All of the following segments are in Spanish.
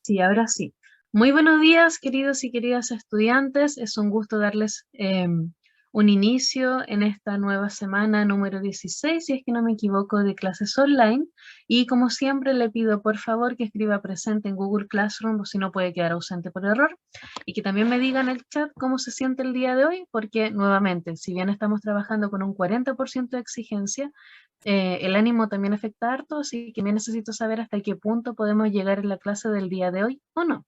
Sí, ahora sí. Muy buenos días, queridos y queridas estudiantes. Es un gusto darles un inicio en esta nueva semana número 16, si es que no me equivoco, de clases online. Y como siempre le pido por favor que escriba presente en Google Classroom, o si no puede quedar ausente por error. Y que también me diga en el chat cómo se siente el día de hoy, porque nuevamente, si bien estamos trabajando con un 40% de exigencia, el ánimo también afecta harto, así que me necesito saber hasta qué punto podemos llegar en la clase del día de hoy o no.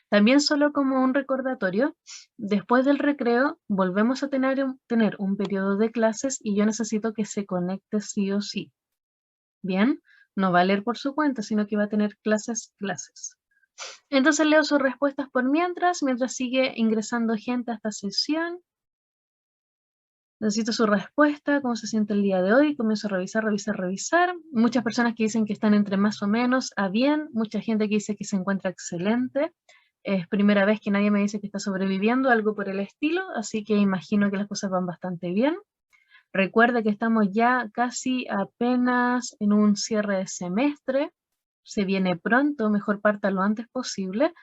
También solo como un recordatorio, después del recreo volvemos a tener un periodo de clases y yo necesito que se conecte sí o sí. Bien, no va a leer por su cuenta, sino que va a tener clases. Entonces leo sus respuestas por mientras sigue ingresando gente a esta sesión. Necesito su respuesta, cómo se siente el día de hoy, comienzo a revisar. Muchas personas que dicen que están entre más o menos a bien, mucha gente que dice que se encuentra excelente. Es primera vez que nadie me dice que está sobreviviendo, algo por el estilo, así que imagino que las cosas van bastante bien. Recuerde que estamos ya casi apenas en un cierre de semestre, se viene pronto, mejor parta lo antes posible,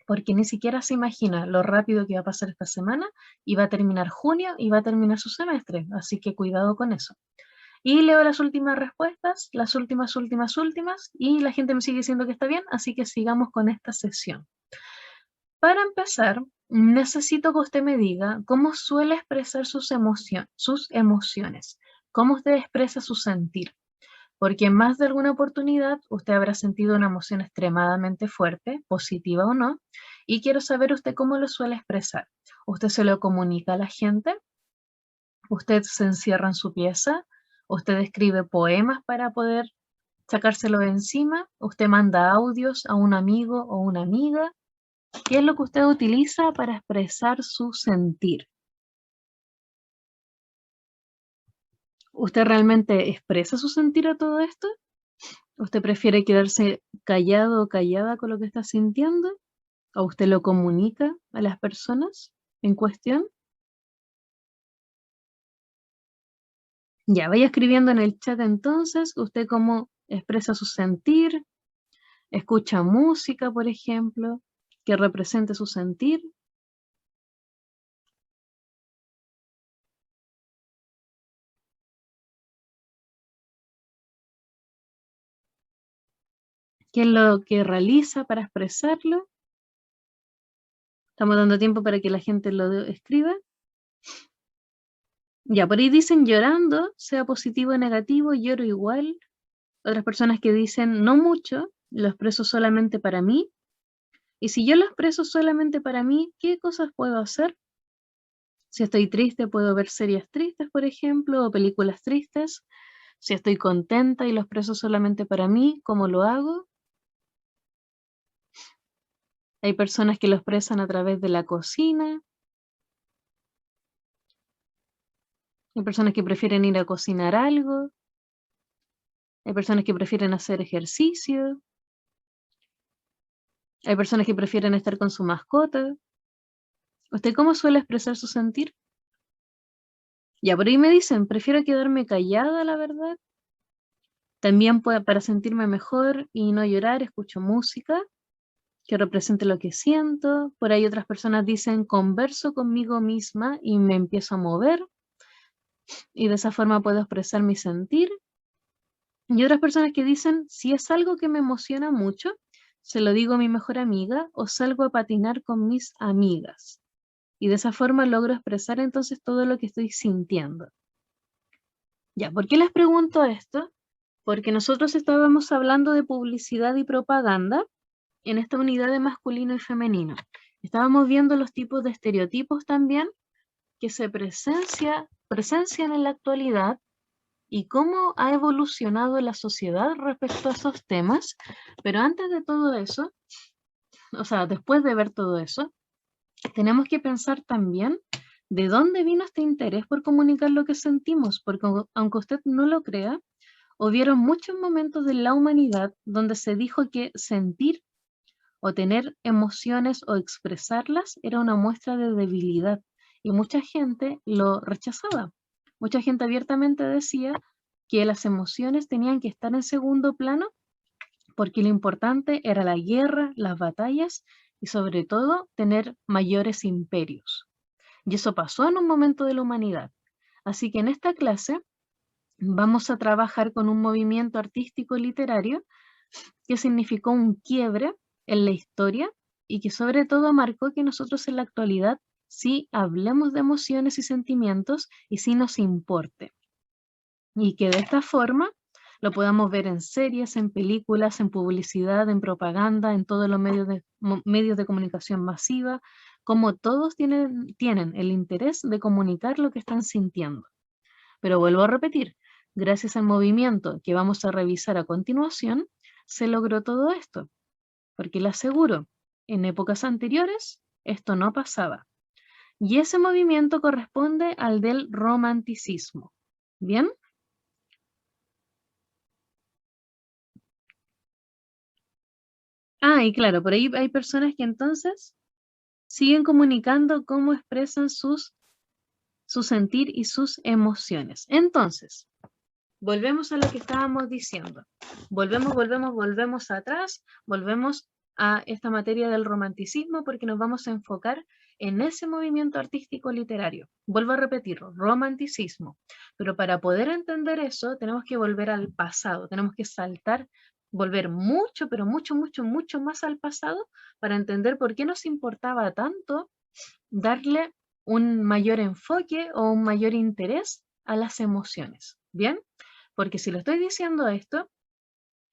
porque ni siquiera se imagina lo rápido que va a pasar esta semana y va a terminar junio y va a terminar su semestre, así que cuidado con eso. Y leo las últimas respuestas, las últimas, y la gente me sigue diciendo que está bien, así que sigamos con esta sesión. Para empezar, necesito que usted me diga cómo suele expresar sus emociones, cómo usted expresa su sentir. Porque en más de alguna oportunidad usted habrá sentido una emoción extremadamente fuerte, positiva o no, y quiero saber usted cómo lo suele expresar. ¿Usted se lo comunica a la gente? ¿Usted se encierra en su pieza? ¿Usted escribe poemas para poder sacárselo de encima? ¿Usted manda audios a un amigo o una amiga? ¿Qué es lo que usted utiliza para expresar su sentir? ¿Usted realmente expresa su sentir a todo esto? ¿Usted prefiere quedarse callado o callada con lo que está sintiendo? ¿O usted lo comunica a las personas en cuestión? Ya, vaya escribiendo en el chat entonces, usted cómo expresa su sentir, escucha música, por ejemplo, que represente su sentir. ¿Qué es lo que realiza para expresarlo? Estamos dando tiempo para que la gente lo escriba. Ya, por ahí dicen llorando, sea positivo o negativo, lloro igual. Otras personas que dicen no mucho, lo expreso solamente para mí. Y si yo lo expreso solamente para mí, ¿qué cosas puedo hacer? Si estoy triste, puedo ver series tristes, por ejemplo, o películas tristes. Si estoy contenta y lo expreso solamente para mí, ¿cómo lo hago? Hay personas que lo expresan a través de la cocina. Hay personas que prefieren ir a cocinar algo. Hay personas que prefieren hacer ejercicio. Hay personas que prefieren estar con su mascota. ¿Usted cómo suele expresar su sentir? Ya, por ahí me dicen, prefiero quedarme callada, la verdad. También para sentirme mejor y no llorar, escucho música que represente lo que siento. Por ahí otras personas dicen, converso conmigo misma y me empiezo a mover y de esa forma puedo expresar mi sentir. Y otras personas que dicen, si es algo que me emociona mucho, se lo digo a mi mejor amiga o salgo a patinar con mis amigas. Y de esa forma logro expresar entonces todo lo que estoy sintiendo. Ya, ¿por qué les pregunto esto? Porque nosotros estábamos hablando de publicidad y propaganda en esta unidad de masculino y femenino. Estábamos viendo los tipos de estereotipos también que se presencian en la actualidad y cómo ha evolucionado la sociedad respecto a esos temas. Pero antes de todo eso, o sea, después de ver todo eso, tenemos que pensar también de dónde vino este interés por comunicar lo que sentimos, porque aunque usted no lo crea, hubieron muchos momentos de la humanidad donde se dijo que sentir o tener emociones o expresarlas era una muestra de debilidad y mucha gente lo rechazaba. Mucha gente abiertamente decía que las emociones tenían que estar en segundo plano porque lo importante era la guerra, las batallas y sobre todo tener mayores imperios. Y eso pasó en un momento de la humanidad. Así que en esta clase vamos a trabajar con un movimiento artístico literario que significó un quiebre en la historia y que sobre todo marcó que nosotros en la actualidad sí hablemos de emociones y sentimientos y sí nos importe. Y que de esta forma lo podamos ver en series, en películas, en publicidad, en propaganda, en todos los medios de comunicación masiva, como todos tienen el interés de comunicar lo que están sintiendo. Pero vuelvo a repetir, gracias al movimiento que vamos a revisar a continuación, se logró todo esto, porque le aseguro, en épocas anteriores esto no pasaba. Y ese movimiento corresponde al del romanticismo. ¿Bien? Ah, y claro, por ahí hay personas que entonces siguen comunicando cómo expresan su sentir y sus emociones. Entonces, volvemos a lo que estábamos diciendo. Volvemos atrás, volvemos a esta materia del romanticismo porque nos vamos a enfocar en ese movimiento artístico literario. Vuelvo a repetirlo, romanticismo. Pero para poder entender eso, tenemos que volver al pasado, tenemos que saltar, volver mucho, pero mucho más al pasado para entender por qué nos importaba tanto darle un mayor enfoque o un mayor interés a las emociones. ¿Bien? Porque si lo estoy diciendo esto,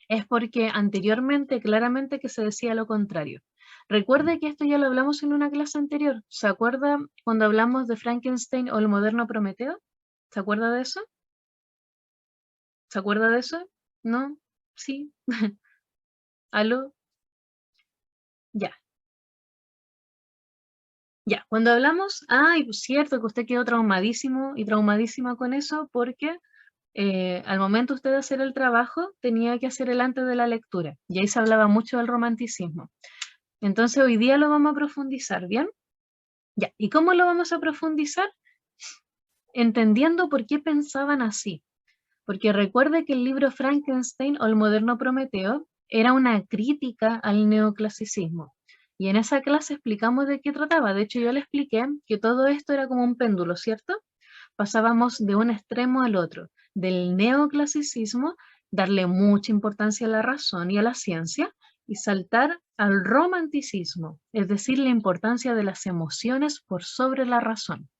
es porque anteriormente claramente que se decía lo contrario. Recuerde que esto ya lo hablamos en una clase anterior. ¿Se acuerda cuando hablamos de Frankenstein o el moderno Prometeo? ¿Se acuerda de eso? ¿Se acuerda de eso? ¿No? ¿Sí? ¿Aló? Ya. Ya, cuando hablamos, ay, pues cierto que usted quedó traumadísimo y traumadísima con eso porque al momento usted de hacer el trabajo tenía que hacer el antes de la lectura y ahí se hablaba mucho del romanticismo. Entonces hoy día lo vamos a profundizar, ¿bien? Ya, ¿y cómo lo vamos a profundizar? Entendiendo por qué pensaban así. Porque recuerde que el libro Frankenstein o el moderno Prometeo era una crítica al neoclasicismo. Y en esa clase explicamos de qué trataba. De hecho, yo le expliqué que todo esto era como un péndulo, ¿cierto? Pasábamos de un extremo al otro, del neoclasicismo, darle mucha importancia a la razón y a la ciencia, y saltar al romanticismo, es decir, la importancia de las emociones por sobre la razón.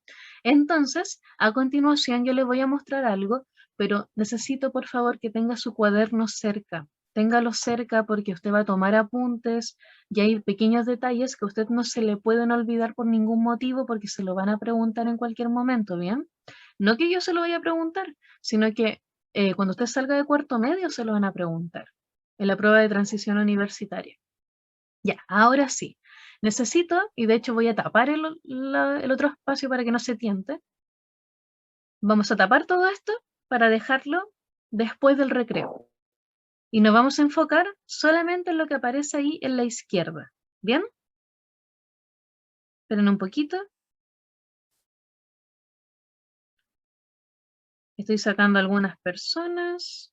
Entonces, a continuación yo le voy a mostrar algo, pero necesito por favor que tenga su cuaderno cerca. Téngalo cerca porque usted va a tomar apuntes y hay pequeños detalles que a usted no se le pueden olvidar por ningún motivo porque se lo van a preguntar en cualquier momento, ¿bien? No que yo se lo vaya a preguntar, sino que cuando usted salga de cuarto medio se lo van a preguntar en la prueba de transición universitaria. Ya, ahora sí. Necesito, y de hecho voy a tapar el otro espacio para que no se tiente. Vamos a tapar todo esto para dejarlo después del recreo. Y nos vamos a enfocar solamente en lo que aparece ahí en la izquierda. ¿Bien? Esperen un poquito. Estoy sacando algunas personas.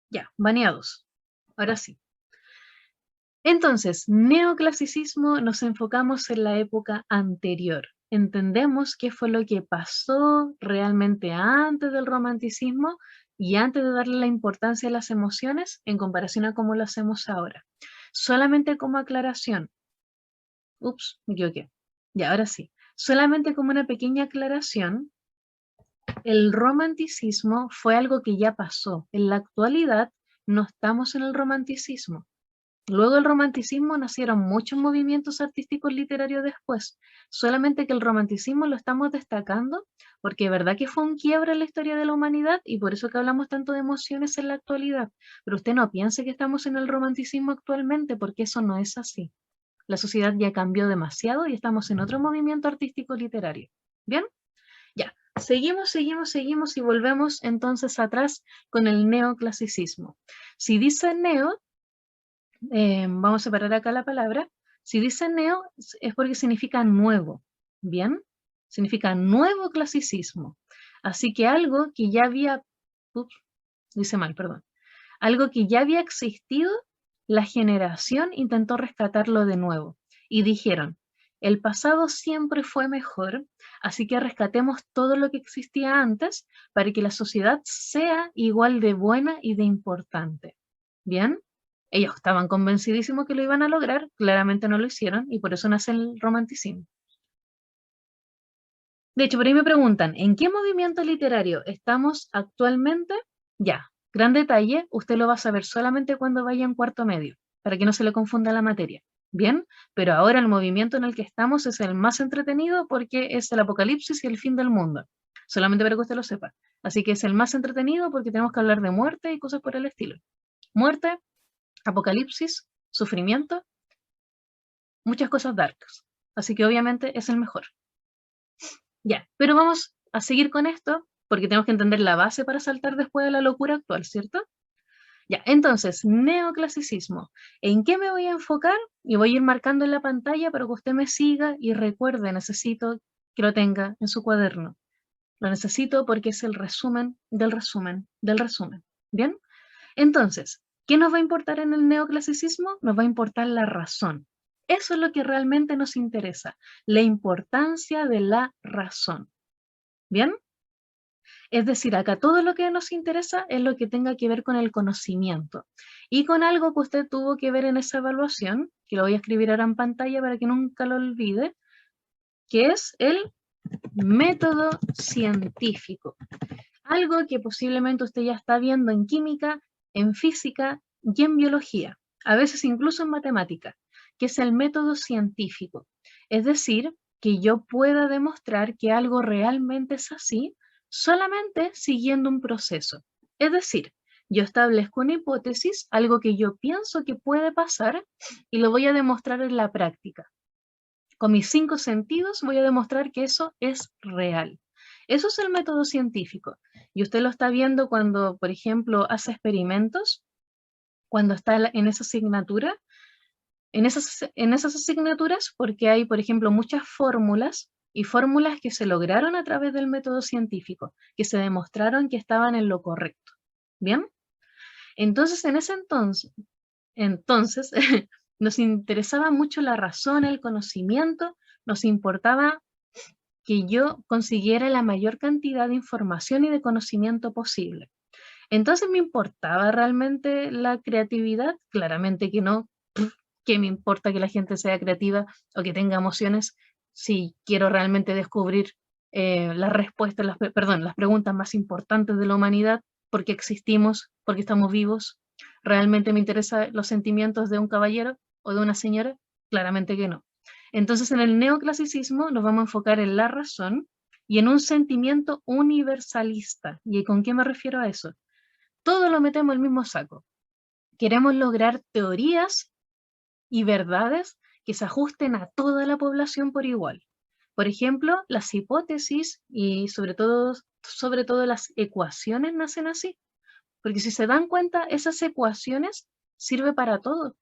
Ya, baneados. Ahora sí. Entonces, neoclasicismo nos enfocamos en la época anterior. Entendemos qué fue lo que pasó realmente antes del romanticismo y antes de darle la importancia a las emociones en comparación a cómo lo hacemos ahora. Solamente como aclaración. Ups, me equivoqué. Ya, ahora sí. Solamente como una pequeña aclaración, el romanticismo fue algo que ya pasó. En la actualidad no estamos en el romanticismo. Luego del romanticismo nacieron muchos movimientos artísticos literarios después, solamente que el romanticismo lo estamos destacando porque es verdad que fue un quiebre en la historia de la humanidad y por eso que hablamos tanto de emociones en la actualidad, pero usted no piense que estamos en el romanticismo actualmente porque eso no es así. La sociedad ya cambió demasiado y estamos en otro movimiento artístico literario. ¿Bien? Ya, seguimos y volvemos entonces atrás con el neoclasicismo. Si dice neo, vamos a separar acá la palabra. Si dice neo es porque significa nuevo, ¿bien? Significa nuevo clasicismo. Así que algo que ya había, ups, lo hice mal, perdón. Algo que ya había existido, la generación intentó rescatarlo de nuevo. Y dijeron, el pasado siempre fue mejor, así que rescatemos todo lo que existía antes para que la sociedad sea igual de buena y de importante. ¿Bien? Ellos estaban convencidísimos que lo iban a lograr, claramente no lo hicieron y por eso nace el romanticismo. De hecho, por ahí me preguntan, ¿en qué movimiento literario estamos actualmente? Ya, gran detalle, usted lo va a saber solamente cuando vaya en cuarto medio, para que no se le confunda la materia. Bien, pero ahora el movimiento en el que estamos es el más entretenido porque es el apocalipsis y el fin del mundo. Solamente para que usted lo sepa. Así que es el más entretenido porque tenemos que hablar de muerte y cosas por el estilo. Muerte, apocalipsis, sufrimiento, muchas cosas darks. Así que obviamente es el mejor. Ya, pero vamos a seguir con esto porque tenemos que entender la base para saltar después de la locura actual, ¿cierto? Ya, entonces, neoclasicismo. ¿En qué me voy a enfocar? Y voy a ir marcando en la pantalla para que usted me siga y recuerde, necesito que lo tenga en su cuaderno. Lo necesito porque es el resumen del resumen del resumen. ¿Bien? Entonces, ¿qué nos va a importar en el neoclasicismo? Nos va a importar la razón. Eso es lo que realmente nos interesa, la importancia de la razón. ¿Bien? Es decir, acá todo lo que nos interesa es lo que tenga que ver con el conocimiento y con algo que usted tuvo que ver en esa evaluación, que lo voy a escribir ahora en pantalla para que nunca lo olvide, que es el método científico. Algo que posiblemente usted ya está viendo en química, en física y en biología, a veces incluso en matemática, que es el método científico. Es decir, que yo pueda demostrar que algo realmente es así solamente siguiendo un proceso. Es decir, yo establezco una hipótesis, algo que yo pienso que puede pasar y lo voy a demostrar en la práctica. Con mis 5 sentidos voy a demostrar que eso es real. Eso es el método científico. Y usted lo está viendo cuando, por ejemplo, hace experimentos, cuando está en esa asignatura, en esas asignaturas, porque hay, por ejemplo, muchas fórmulas y fórmulas que se lograron a través del método científico, que se demostraron que estaban en lo correcto. ¿Bien? Entonces, en ese entonces nos interesaba mucho la razón, el conocimiento, nos importaba que yo consiguiera la mayor cantidad de información y de conocimiento posible. Entonces, ¿me importaba realmente la creatividad? Claramente que no. ¿Qué me importa que la gente sea creativa o que tenga emociones si quiero realmente descubrir las respuestas, las preguntas más importantes de la humanidad? ¿Por qué existimos? ¿Por qué estamos vivos? ¿Realmente me interesan los sentimientos de un caballero o de una señora? Claramente que no. Entonces, en el neoclasicismo nos vamos a enfocar en la razón y en un sentimiento universalista. ¿Y con qué me refiero a eso? Todo lo metemos en el mismo saco. Queremos lograr teorías y verdades que se ajusten a toda la población por igual. Por ejemplo, las hipótesis y sobre todo las ecuaciones nacen así. Porque si se dan cuenta, esas ecuaciones sirven para todo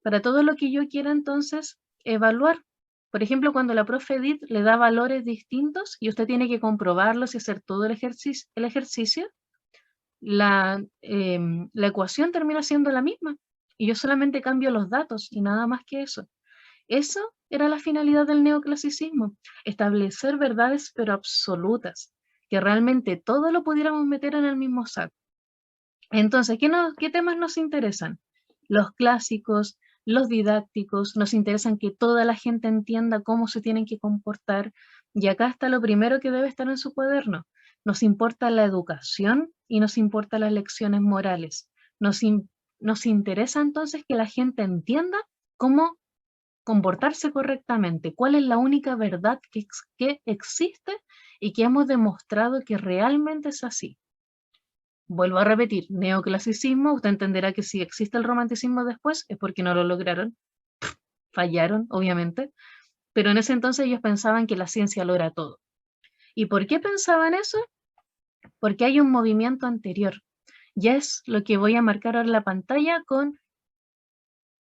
lo que yo quiera entonces evaluar. Por ejemplo, cuando la profe Edith le da valores distintos y usted tiene que comprobarlos y hacer todo el ejercicio, la ecuación termina siendo la misma. Y yo solamente cambio los datos y nada más que eso. Eso era la finalidad del neoclasicismo, establecer verdades pero absolutas, que realmente todo lo pudiéramos meter en el mismo saco. Entonces, ¿qué temas nos interesan? Los clásicos, los didácticos, nos interesan que toda la gente entienda cómo se tienen que comportar. Y acá está lo primero que debe estar en su cuaderno. Nos importa la educación y nos importa las lecciones morales. Nos interesa entonces que la gente entienda cómo comportarse correctamente, cuál es la única verdad que existe y que hemos demostrado que realmente es así. Vuelvo a repetir, neoclasicismo, usted entenderá que si existe el romanticismo después es porque no lo lograron, fallaron, obviamente, pero en ese entonces ellos pensaban que la ciencia lo era todo. ¿Y por qué pensaban eso? Porque hay un movimiento anterior. Ya es lo que voy a marcar ahora en la pantalla con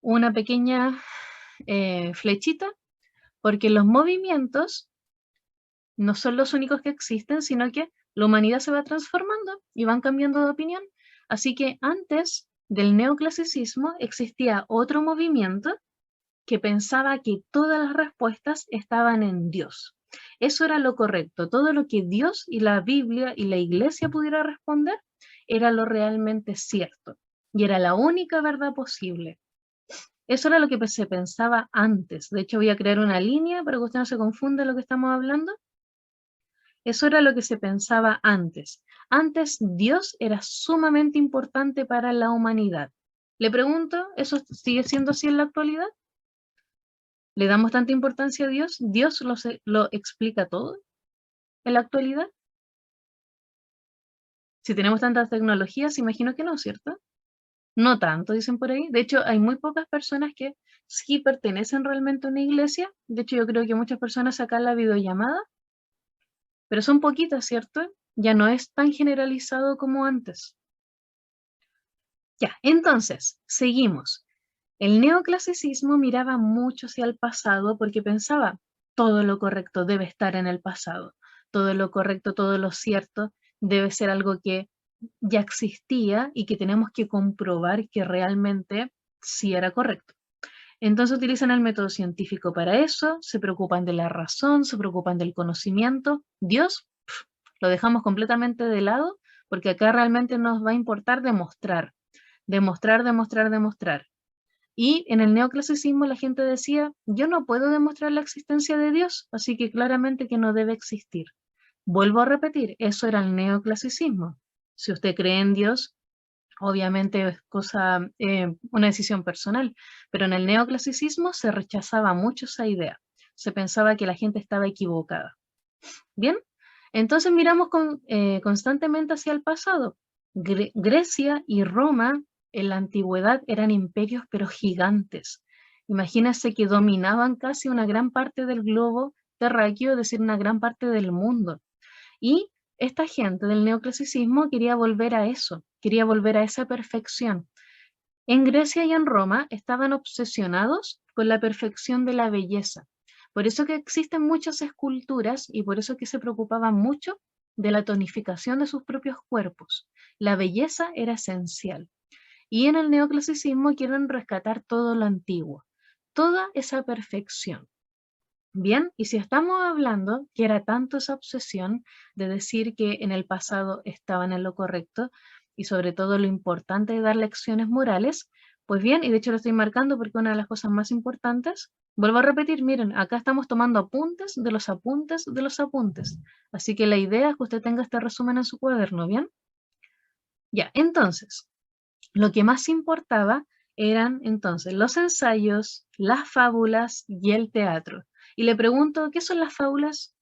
una pequeña flechita, porque los movimientos no son los únicos que existen, sino que la humanidad se va transformando y van cambiando de opinión. Así que antes del neoclasicismo existía otro movimiento que pensaba que todas las respuestas estaban en Dios. Eso era lo correcto. Todo lo que Dios y la Biblia y la Iglesia pudiera responder era lo realmente cierto. Y era la única verdad posible. Eso era lo que se pensaba antes. De hecho, voy a crear una línea para que usted no se confunda lo que estamos hablando. Eso era lo que se pensaba antes. Antes Dios era sumamente importante para la humanidad. Le pregunto, ¿eso sigue siendo así en la actualidad? ¿Le damos tanta importancia a Dios? ¿Dios lo explica todo en la actualidad? Si tenemos tantas tecnologías, imagino que no, ¿cierto? No tanto, dicen por ahí. De hecho, hay muy pocas personas que sí pertenecen realmente a una iglesia. De hecho, yo creo que muchas personas sacan la videollamada, pero son poquitas, ¿cierto? Ya no es tan generalizado como antes. Ya, entonces, seguimos. El neoclasicismo miraba mucho hacia el pasado porque pensaba, todo lo correcto debe estar en el pasado, todo lo correcto, todo lo cierto debe ser algo que ya existía y que tenemos que comprobar que realmente sí era correcto. Entonces utilizan el método científico para eso, se preocupan de la razón, se preocupan del conocimiento. Dios, lo dejamos completamente de lado porque acá realmente nos va a importar demostrar, demostrar, demostrar, demostrar. Y en el neoclasicismo la gente decía, yo no puedo demostrar la existencia de Dios, así que claramente que no debe existir. Vuelvo a repetir, eso era el neoclasicismo. Si usted cree en Dios, obviamente es una decisión personal, pero en el neoclasicismo se rechazaba mucho esa idea. Se pensaba que la gente estaba equivocada. Bien, entonces miramos constantemente hacia el pasado. Grecia y Roma en la antigüedad eran imperios pero gigantes. Imagínense que dominaban casi una gran parte del globo terráqueo, es decir, una gran parte del mundo. Y esta gente del neoclasicismo quería volver a eso, quería volver a esa perfección. En Grecia y en Roma estaban obsesionados con la perfección de la belleza. Por eso que existen muchas esculturas y por eso que se preocupaban mucho de la tonificación de sus propios cuerpos. La belleza era esencial. Y en el neoclasicismo quieren rescatar todo lo antiguo, toda esa perfección. Bien, y si estamos hablando que era tanto esa obsesión de decir que en el pasado estaban en lo correcto y sobre todo lo importante de dar lecciones morales, pues bien, y de hecho lo estoy marcando porque una de las cosas más importantes, vuelvo a repetir, miren, acá estamos tomando apuntes de los apuntes de los apuntes. Así que la idea es que usted tenga este resumen en su cuaderno, ¿bien? Ya, entonces, lo que más importaba eran entonces los ensayos, las fábulas y el teatro. Y le pregunto, ¿qué son las fábulas?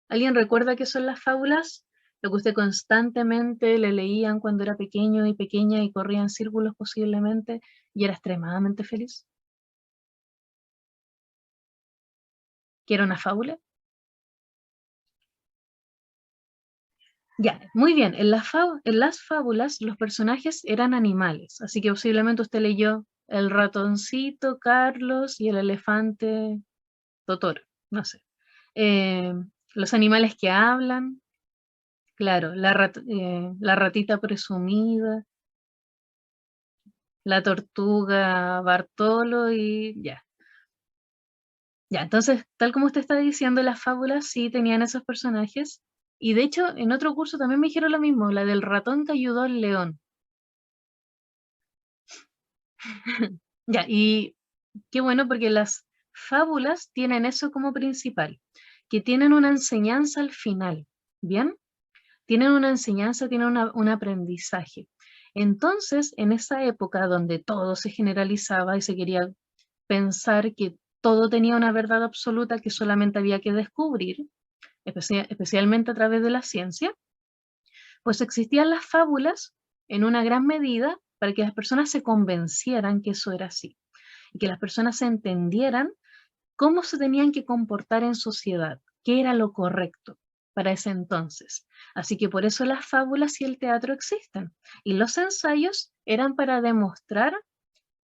¿Alguien recuerda qué son las fábulas? Lo que usted constantemente le leían cuando era pequeño y pequeña y corría en círculos posiblemente y era extremadamente feliz. ¿Qué era una fábula? Ya, muy bien. En las fábulas los personajes eran animales, así que posiblemente usted leyó el ratoncito Carlos y el elefante Totoro, no sé. Eh, los animales que hablan, claro, la ratita presumida, la tortuga Bartolo y ya. Ya, entonces, tal como usted está diciendo, las fábulas sí tenían esos personajes. Y de hecho, en otro curso también me dijeron lo mismo, la del ratón que ayudó al león. Ya, y qué bueno porque las fábulas tienen eso como principal, que tienen una enseñanza al final, ¿bien? Tienen una enseñanza, tienen un aprendizaje. Entonces, en esa época donde todo se generalizaba y se quería pensar que todo tenía una verdad absoluta que solamente había que descubrir, especialmente a través de la ciencia, pues existían las fábulas en una gran medida para que las personas se convencieran que eso era así y que las personas entendieran cómo se tenían que comportar en sociedad, qué era lo correcto para ese entonces. Así que por eso las fábulas y el teatro existen. Y los ensayos eran para demostrar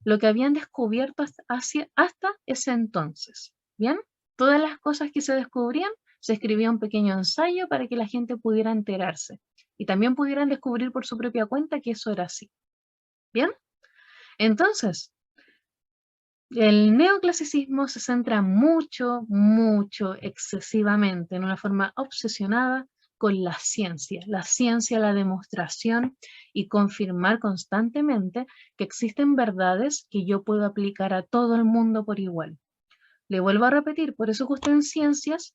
lo que habían descubierto hasta ese entonces. ¿Bien? Todas las cosas que se descubrían se escribía un pequeño ensayo para que la gente pudiera enterarse y también pudieran descubrir por su propia cuenta que eso era así. ¿Bien? Entonces, el neoclasicismo se centra mucho, excesivamente, en una forma obsesionada con la ciencia, la demostración y confirmar constantemente que existen verdades que yo puedo aplicar a todo el mundo por igual. Le vuelvo a repetir, por eso que usted en ciencias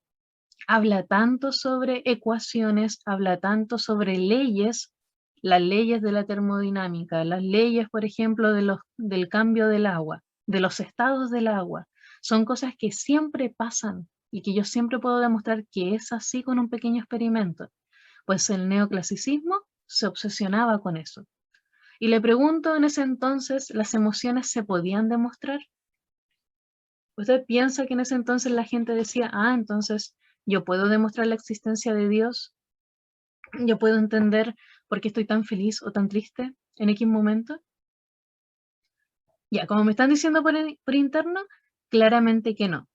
habla tanto sobre ecuaciones, habla tanto sobre leyes, las leyes de la termodinámica, las leyes, por ejemplo, del cambio del agua, de los estados del agua. Son cosas que siempre pasan y que yo siempre puedo demostrar que es así con un pequeño experimento. Pues el neoclasicismo se obsesionaba con eso. Y le pregunto, en ese entonces, ¿las emociones se podían demostrar? ¿Usted piensa que en ese entonces la gente decía, entonces yo puedo demostrar la existencia de Dios? ¿Yo puedo entender por qué estoy tan feliz o tan triste en X momento? Ya, como me están diciendo por interno, claramente que no.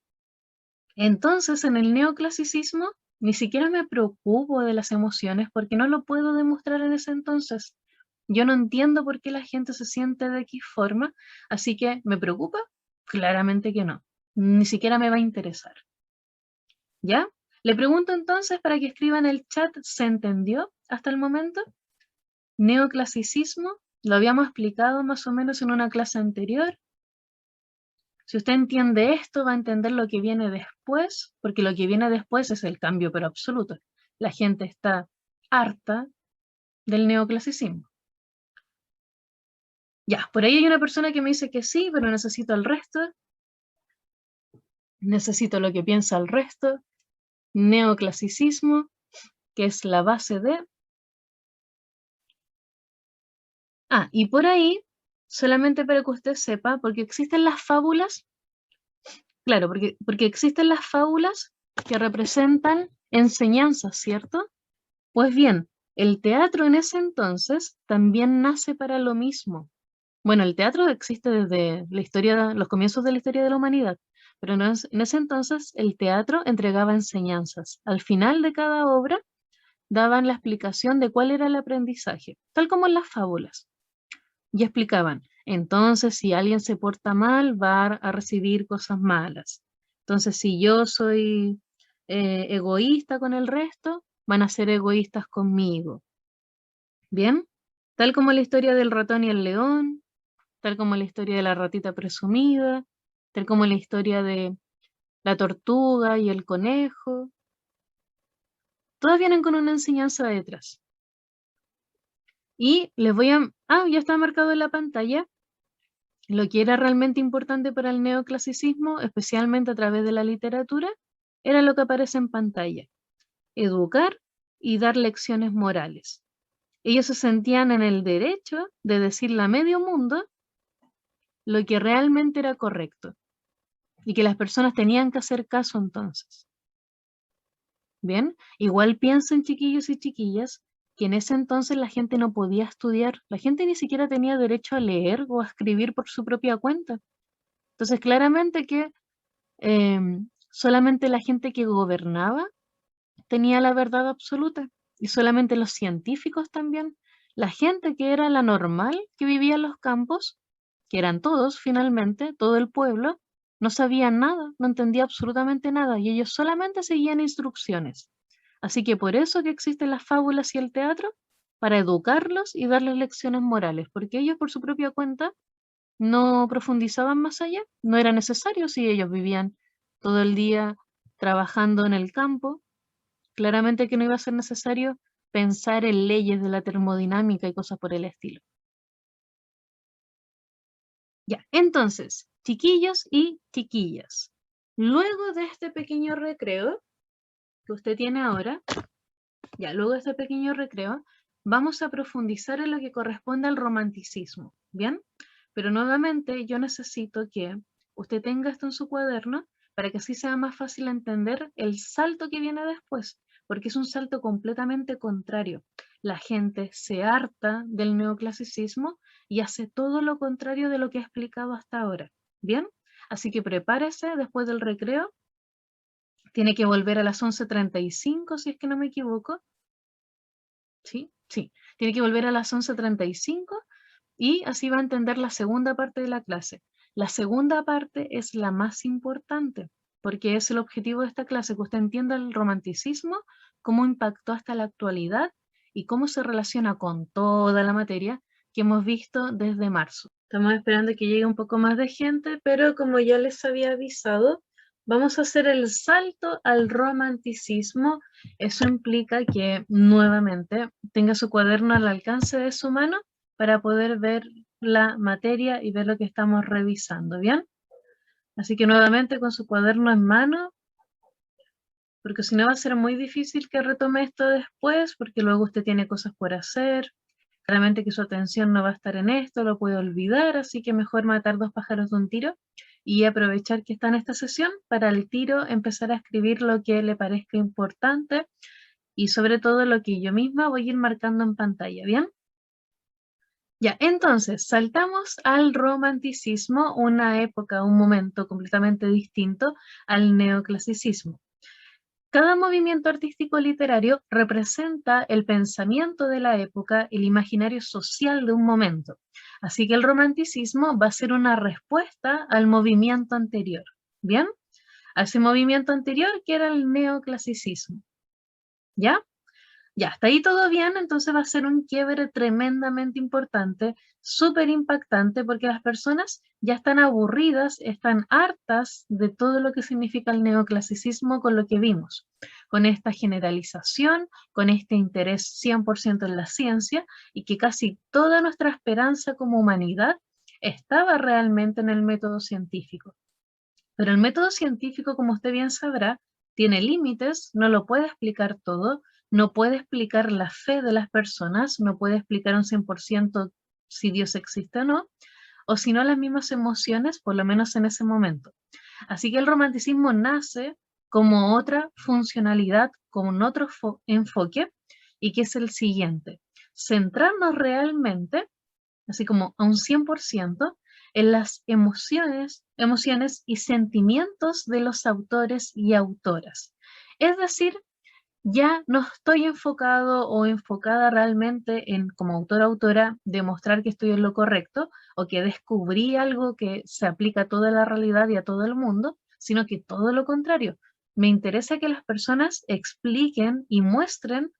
Entonces, en el neoclasicismo, ni siquiera me preocupo de las emociones porque no lo puedo demostrar en ese entonces. Yo no entiendo por qué la gente se siente de X forma, así que ¿me preocupa? Claramente que no. Ni siquiera me va a interesar. ¿Ya? Le pregunto entonces para que escriba en el chat, ¿se entendió hasta el momento? Neoclasicismo, lo habíamos explicado más o menos en una clase anterior. Si usted entiende esto, va a entender lo que viene después, porque lo que viene después es el cambio, pero absoluto. La gente está harta del neoclasicismo. Ya, por ahí hay una persona que me dice que sí, pero necesito el resto. Necesito lo que piensa el resto. Neoclasicismo, que es la base de... y por ahí, solamente para que usted sepa, porque existen las fábulas, claro, porque existen las fábulas que representan enseñanzas, ¿cierto? Pues bien, el teatro en ese entonces también nace para lo mismo. Bueno, el teatro existe desde la historia, los comienzos de la historia de la humanidad, pero en ese entonces el teatro entregaba enseñanzas. Al final de cada obra daban la explicación de cuál era el aprendizaje, tal como en las fábulas. Y explicaban, entonces si alguien se porta mal, va a recibir cosas malas. Entonces si yo soy egoísta con el resto, van a ser egoístas conmigo. ¿Bien? Tal como la historia del ratón y el león, tal como la historia de la ratita presumida, tal como la historia de la tortuga y el conejo. Todas vienen con una enseñanza detrás. Y les voy a... ya está marcado en la pantalla. Lo que era realmente importante para el neoclasicismo, especialmente a través de la literatura, era lo que aparece en pantalla: educar y dar lecciones morales. Ellos se sentían en el derecho de decirle a medio mundo lo que realmente era correcto y que las personas tenían que hacer caso entonces. Bien, igual piensen, chiquillos y chiquillas, que en ese entonces la gente no podía estudiar, la gente ni siquiera tenía derecho a leer o a escribir por su propia cuenta. Entonces, claramente que solamente la gente que gobernaba tenía la verdad absoluta y solamente los científicos también. La gente que era la normal, que vivía en los campos, que eran todos finalmente, todo el pueblo, no sabía nada, no entendía absolutamente nada y ellos solamente seguían instrucciones. Así que por eso que existen las fábulas y el teatro, para educarlos y darles lecciones morales, porque ellos por su propia cuenta no profundizaban más allá, no era necesario si ellos vivían todo el día trabajando en el campo, claramente que no iba a ser necesario pensar en leyes de la termodinámica y cosas por el estilo. Ya, entonces, chiquillos y chiquillas, luego de este pequeño recreo que usted tiene ahora, luego de este pequeño recreo, vamos a profundizar en lo que corresponde al romanticismo, ¿bien? Pero nuevamente yo necesito que usted tenga esto en su cuaderno para que así sea más fácil entender el salto que viene después, porque es un salto completamente contrario. La gente se harta del neoclasicismo y hace todo lo contrario de lo que he explicado hasta ahora, ¿bien? Así que prepárese después del recreo. Tiene que volver a las 11:35, si es que no me equivoco. ¿Sí? Sí. Tiene que volver a las 11:35 y así va a entender la segunda parte de la clase. La segunda parte es la más importante, porque es el objetivo de esta clase, que usted entienda el romanticismo, cómo impactó hasta la actualidad y cómo se relaciona con toda la materia que hemos visto desde marzo. Estamos esperando que llegue un poco más de gente, pero como ya les había avisado, vamos a hacer el salto al romanticismo. Eso implica que nuevamente tenga su cuaderno al alcance de su mano para poder ver la materia y ver lo que estamos revisando, ¿bien? Así que nuevamente con su cuaderno en mano, porque si no va a ser muy difícil que retome esto después, porque luego usted tiene cosas por hacer, claramente que su atención no va a estar en esto, lo puede olvidar, así que mejor matar dos pájaros de un tiro y aprovechar que está en esta sesión para al tiro empezar a escribir lo que le parezca importante y sobre todo lo que yo misma voy a ir marcando en pantalla, ¿bien? Ya, entonces, saltamos al romanticismo, una época, un momento completamente distinto al neoclasicismo. Cada movimiento artístico literario representa el pensamiento de la época, el imaginario social de un momento. Así que el romanticismo va a ser una respuesta al movimiento anterior, ¿bien? A ese movimiento anterior que era el neoclasicismo, ¿ya? Ya, hasta ahí todo bien, entonces va a ser un quiebre tremendamente importante, súper impactante, porque las personas ya están aburridas, están hartas de todo lo que significa el neoclasicismo con lo que vimos, con esta generalización, con este interés 100% en la ciencia, y que casi toda nuestra esperanza como humanidad estaba realmente en el método científico. Pero el método científico, como usted bien sabrá, tiene límites, no lo puede explicar todo, no puede explicar la fe de las personas, no puede explicar un 100% si Dios existe o si no las mismas emociones, por lo menos en ese momento. Así que el romanticismo nace como otra funcionalidad, como un otro enfoque, y que es el siguiente: centrarnos realmente, así como a un 100%, en las emociones y sentimientos de los autores y autoras. Es decir, ya no estoy enfocado o enfocada realmente en, como autora o autora, demostrar que estoy en lo correcto o que descubrí algo que se aplica a toda la realidad y a todo el mundo, sino que todo lo contrario. Me interesa que las personas expliquen y muestren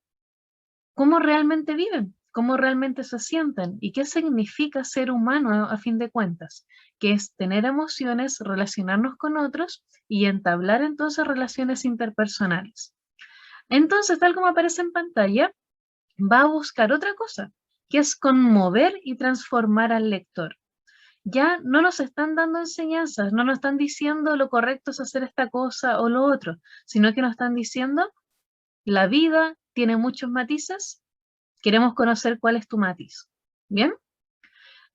cómo realmente viven, cómo realmente se sienten y qué significa ser humano a fin de cuentas, que es tener emociones, relacionarnos con otros y entablar entonces relaciones interpersonales. Entonces, tal como aparece en pantalla, va a buscar otra cosa, que es conmover y transformar al lector. Ya no nos están dando enseñanzas, no nos están diciendo lo correcto es hacer esta cosa o lo otro, sino que nos están diciendo la vida tiene muchos matices. Queremos conocer cuál es tu matiz. ¿Bien?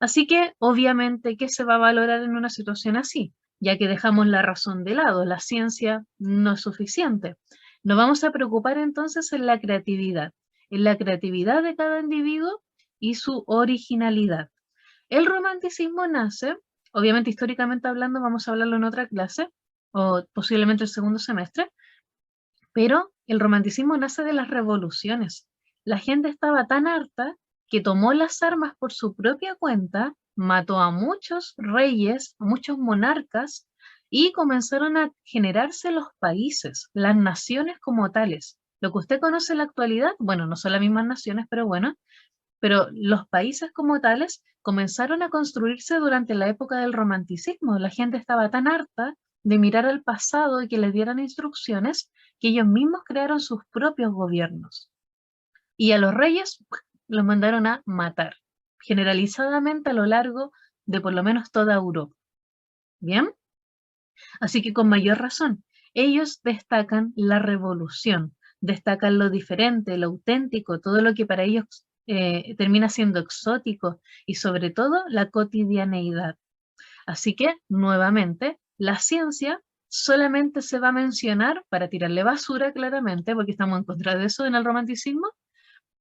Así que, obviamente, ¿qué se va a valorar en una situación así? Ya que dejamos la razón de lado, la ciencia no es suficiente. Nos vamos a preocupar entonces en la creatividad de cada individuo y su originalidad. El romanticismo nace, obviamente históricamente hablando, vamos a hablarlo en otra clase, o posiblemente el segundo semestre, pero el romanticismo nace de las revoluciones. La gente estaba tan harta que tomó las armas por su propia cuenta, mató a muchos reyes, a muchos monarcas, y comenzaron a generarse los países, las naciones como tales. Lo que usted conoce en la actualidad, bueno, no son las mismas naciones, pero bueno, pero los países como tales comenzaron a construirse durante la época del romanticismo. La gente estaba tan harta de mirar al pasado y que les dieran instrucciones que ellos mismos crearon sus propios gobiernos. Y a los reyes los mandaron a matar, generalizadamente a lo largo de por lo menos toda Europa. ¿Bien? Así que con mayor razón, ellos destacan la revolución, destacan lo diferente, lo auténtico, todo lo que para ellos termina siendo exótico y sobre todo la cotidianeidad. Así que, nuevamente, la ciencia solamente se va a mencionar para tirarle basura, claramente, porque estamos en contra de eso en el romanticismo,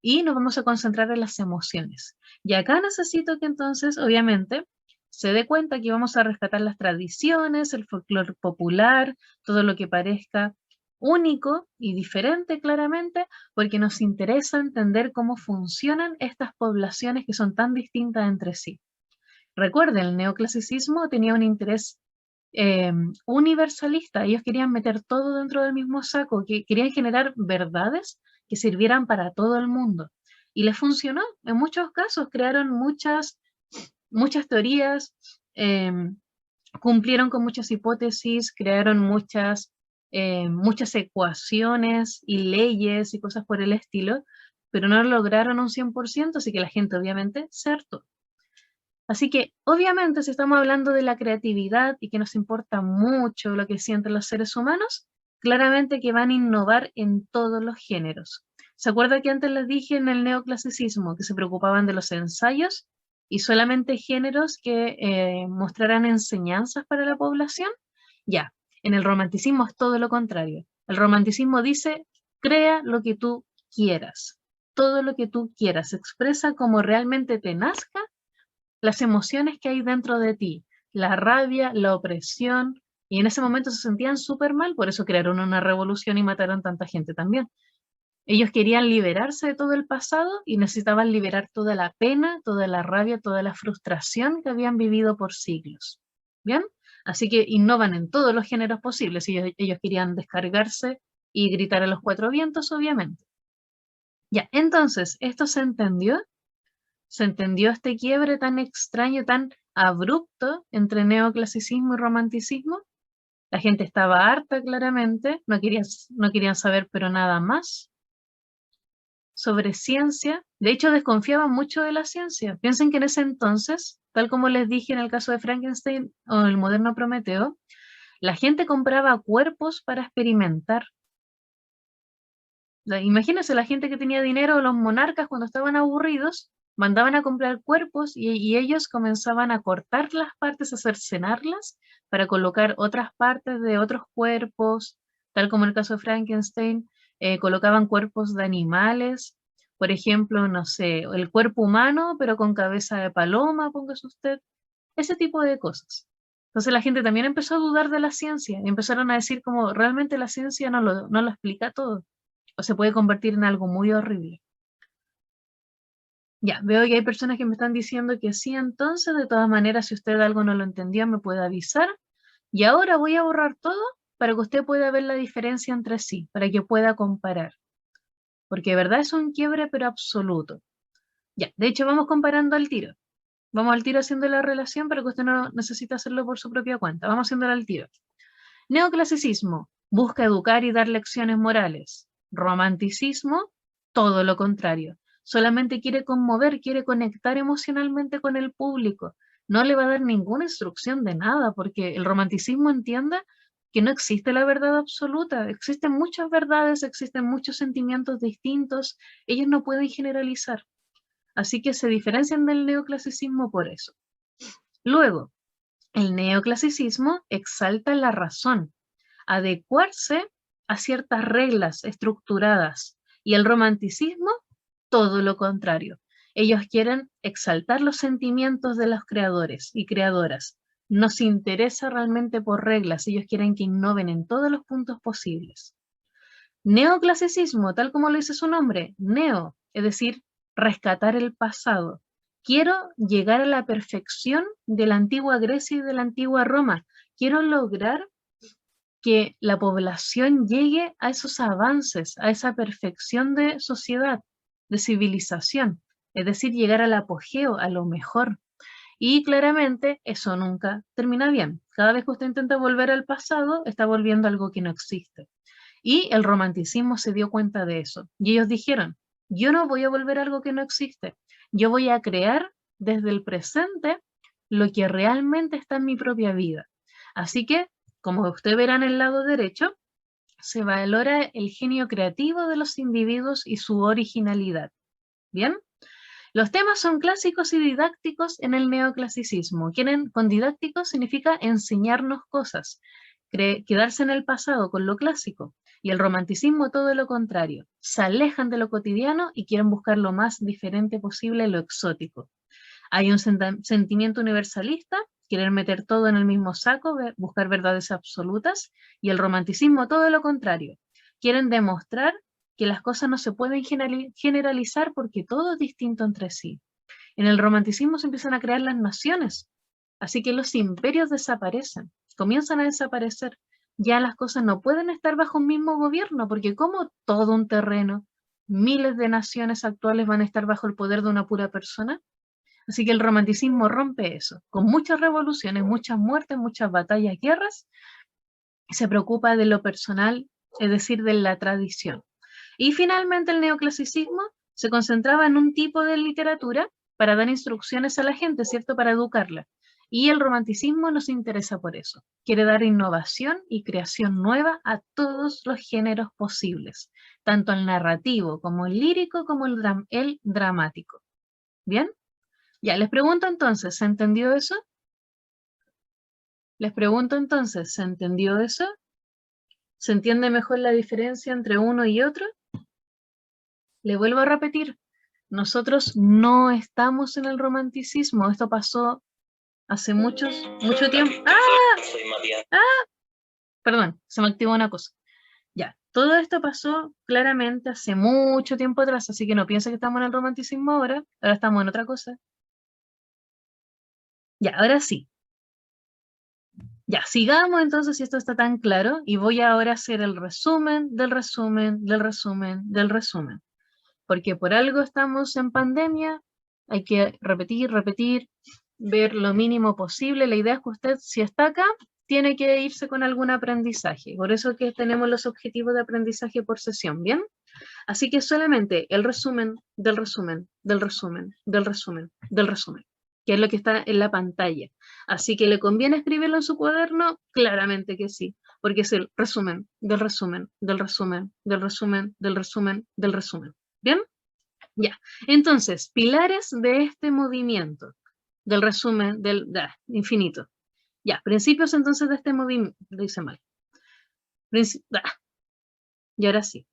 y nos vamos a concentrar en las emociones. Y acá necesito que entonces, obviamente, se dé cuenta que vamos a rescatar las tradiciones, el folclore popular, todo lo que parezca único y diferente claramente, porque nos interesa entender cómo funcionan estas poblaciones que son tan distintas entre sí. Recuerden, el neoclasicismo tenía un interés universalista. Ellos querían meter todo dentro del mismo saco, que querían generar verdades que sirvieran para todo el mundo. Y les funcionó. En muchos casos crearon muchas teorías, cumplieron con muchas hipótesis, crearon muchas ecuaciones y leyes y cosas por el estilo, pero no lograron un 100%, así que la gente obviamente se hartó. Así que, obviamente, si estamos hablando de la creatividad y que nos importa mucho lo que sienten los seres humanos, claramente que van a innovar en todos los géneros. ¿Se acuerda que antes les dije en el neoclasicismo que se preocupaban de los ensayos y solamente géneros que mostraran enseñanzas para la población? Ya, en el romanticismo es todo lo contrario. El romanticismo dice, crea lo que tú quieras, todo lo que tú quieras, expresa como realmente te nazca las emociones que hay dentro de ti, la rabia, la opresión, y en ese momento se sentían súper mal, por eso crearon una revolución y mataron tanta gente también. Ellos querían liberarse de todo el pasado y necesitaban liberar toda la pena, toda la rabia, toda la frustración que habían vivido por siglos. ¿Bien? Así que innovan en todos los géneros posibles. Ellos querían descargarse y gritar a los cuatro vientos, obviamente. Ya, entonces, ¿esto se entendió? ¿Se entendió este quiebre tan extraño, tan abrupto entre neoclasicismo y romanticismo? La gente estaba harta, claramente, no querían saber pero nada más sobre ciencia. De hecho, desconfiaban mucho de la ciencia. Piensen que en ese entonces, tal como les dije en el caso de Frankenstein o el moderno Prometeo, la gente compraba cuerpos para experimentar. Imagínense la gente que tenía dinero, los monarcas cuando estaban aburridos, mandaban a comprar cuerpos y ellos comenzaban a cortar las partes, a cercenarlas para colocar otras partes de otros cuerpos, tal como en el caso de Frankenstein, colocaban cuerpos de animales, por ejemplo, no sé, el cuerpo humano pero con cabeza de paloma, póngase usted, ese tipo de cosas. Entonces la gente también empezó a dudar de la ciencia y empezaron a decir como realmente la ciencia no lo explica todo o se puede convertir en algo muy horrible. Ya, veo que hay personas que me están diciendo que sí, entonces, de todas maneras, si usted algo no lo entendió, me puede avisar. Y ahora voy a borrar todo para que usted pueda ver la diferencia entre sí, para que pueda comparar. Porque de verdad es un quiebre, pero absoluto. Ya, de hecho, vamos comparando al tiro. Vamos al tiro haciendo la relación, pero que usted no necesita hacerlo por su propia cuenta. Vamos haciéndolo al tiro. Neoclasicismo, busca educar y dar lecciones morales. Romanticismo, todo lo contrario. Solamente quiere conmover, quiere conectar emocionalmente con el público. No le va a dar ninguna instrucción de nada, porque el romanticismo entiende que no existe la verdad absoluta. Existen muchas verdades, existen muchos sentimientos distintos. Ellos no pueden generalizar. Así que se diferencian del neoclasicismo por eso. Luego, el neoclasicismo exalta la razón, adecuarse a ciertas reglas estructuradas, y el romanticismo, todo lo contrario. Ellos quieren exaltar los sentimientos de los creadores y creadoras. No se interesa realmente por reglas, ellos quieren que innoven en todos los puntos posibles. Neoclasicismo, tal como lo dice su nombre, neo, es decir, rescatar el pasado. Quiero llegar a la perfección de la antigua Grecia y de la antigua Roma. Quiero lograr que la población llegue a esos avances, a esa perfección de sociedad, de civilización, es decir, llegar al apogeo, a lo mejor. Y claramente eso nunca termina bien. Cada vez que usted intenta volver al pasado, está volviendo a algo que no existe. Y el romanticismo se dio cuenta de eso. Y ellos dijeron, yo no voy a volver a algo que no existe. Yo voy a crear desde el presente lo que realmente está en mi propia vida. Así que, como usted verá en el lado derecho, se valora el genio creativo de los individuos y su originalidad. ¿Bien? Los temas son clásicos y didácticos en el neoclasicismo. Con didáctico significa enseñarnos cosas, quedarse en el pasado con lo clásico. Y el romanticismo todo lo contrario. Se alejan de lo cotidiano y quieren buscar lo más diferente posible, lo exótico. Hay un sentimiento universalista, querer meter todo en el mismo saco, buscar verdades absolutas, y el romanticismo todo lo contrario. quieren demostrar que las cosas no se pueden generalizar porque todo es distinto entre sí. En el romanticismo se empiezan a crear las naciones, así que los imperios desaparecen, comienzan a desaparecer. Ya las cosas no pueden estar bajo un mismo gobierno, porque como todo un terreno, miles de naciones actuales van a estar bajo el poder de una pura persona. Así que el romanticismo rompe eso, con muchas revoluciones, muchas muertes, muchas batallas, guerras, y se preocupa de lo personal, es decir, de la tradición. Y finalmente el neoclasicismo se concentraba en un tipo de literatura para dar instrucciones a la gente, ¿cierto? Para educarla. Y el romanticismo no se interesa por eso. Quiere dar innovación y creación nueva a todos los géneros posibles, tanto el narrativo como el lírico como el dramático. ¿Bien? Ya, les pregunto entonces, ¿se entendió eso? Les pregunto entonces, ¿se entendió eso? ¿Se entiende mejor la diferencia entre uno y otro? Le vuelvo a repetir, nosotros no estamos en el romanticismo, esto pasó hace mucho tiempo. Perdón, se me activó una cosa. Ya, todo esto pasó claramente hace mucho tiempo atrás, así que no piensen que estamos en el romanticismo ahora estamos en otra cosa. Ya, ahora sí. Ya, sigamos entonces si esto está tan claro y voy ahora a hacer el resumen del resumen del resumen del resumen. Porque por algo estamos en pandemia, hay que repetir, ver lo mínimo posible. La idea es que usted, si está acá, tiene que irse con algún aprendizaje. Por eso que tenemos los objetivos de aprendizaje por sesión, ¿bien? Así que solamente el resumen del resumen, del resumen, del resumen, del resumen, que es lo que está en la pantalla. Así que ¿le conviene escribirlo en su cuaderno? Claramente que sí, porque es el resumen, del resumen, del resumen, del resumen, del resumen, del resumen. ¿Bien? Ya. Entonces, pilares de este movimiento, del resumen del infinito. Ya, principios entonces de este movimiento, lo hice mal. Y ahora sí.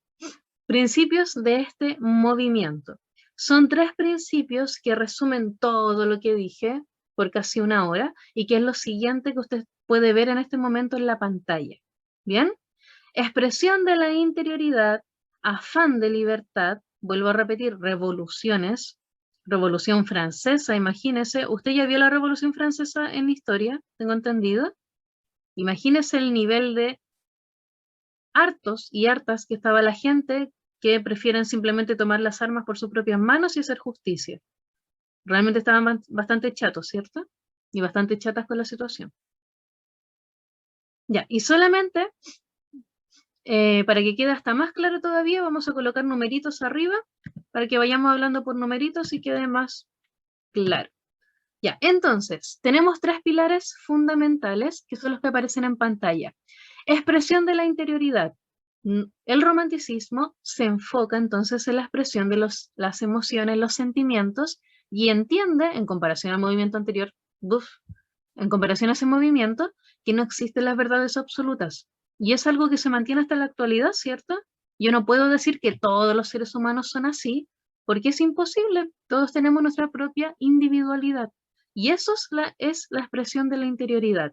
Principios de este movimiento. Son 3 principios que resumen todo lo que dije por casi una hora y que es lo siguiente que usted puede ver en este momento en la pantalla. ¿Bien? Expresión de la interioridad, afán de libertad, vuelvo a repetir, revoluciones, Revolución Francesa, imagínese, ¿usted ya vio la Revolución Francesa en historia? ¿Tengo entendido? Imagínese el nivel de hartos y hartas que estaba la gente que prefieren simplemente tomar las armas por sus propias manos y hacer justicia. Realmente estaban bastante chatos, ¿cierto? Y bastante chatas con la situación. Ya, y solamente, para que quede hasta más claro todavía, vamos a colocar numeritos arriba, para que vayamos hablando por numeritos y quede más claro. Ya, entonces, tenemos 3 pilares fundamentales, que son los que aparecen en pantalla. Expresión de la interioridad. El romanticismo se enfoca entonces en la expresión de las emociones, los sentimientos, y entiende, en comparación al movimiento anterior, en comparación a ese movimiento, que no existen las verdades absolutas. Y es algo que se mantiene hasta la actualidad, ¿cierto? Yo no puedo decir que todos los seres humanos son así, porque es imposible. Todos tenemos nuestra propia individualidad. Y eso es la expresión de la interioridad.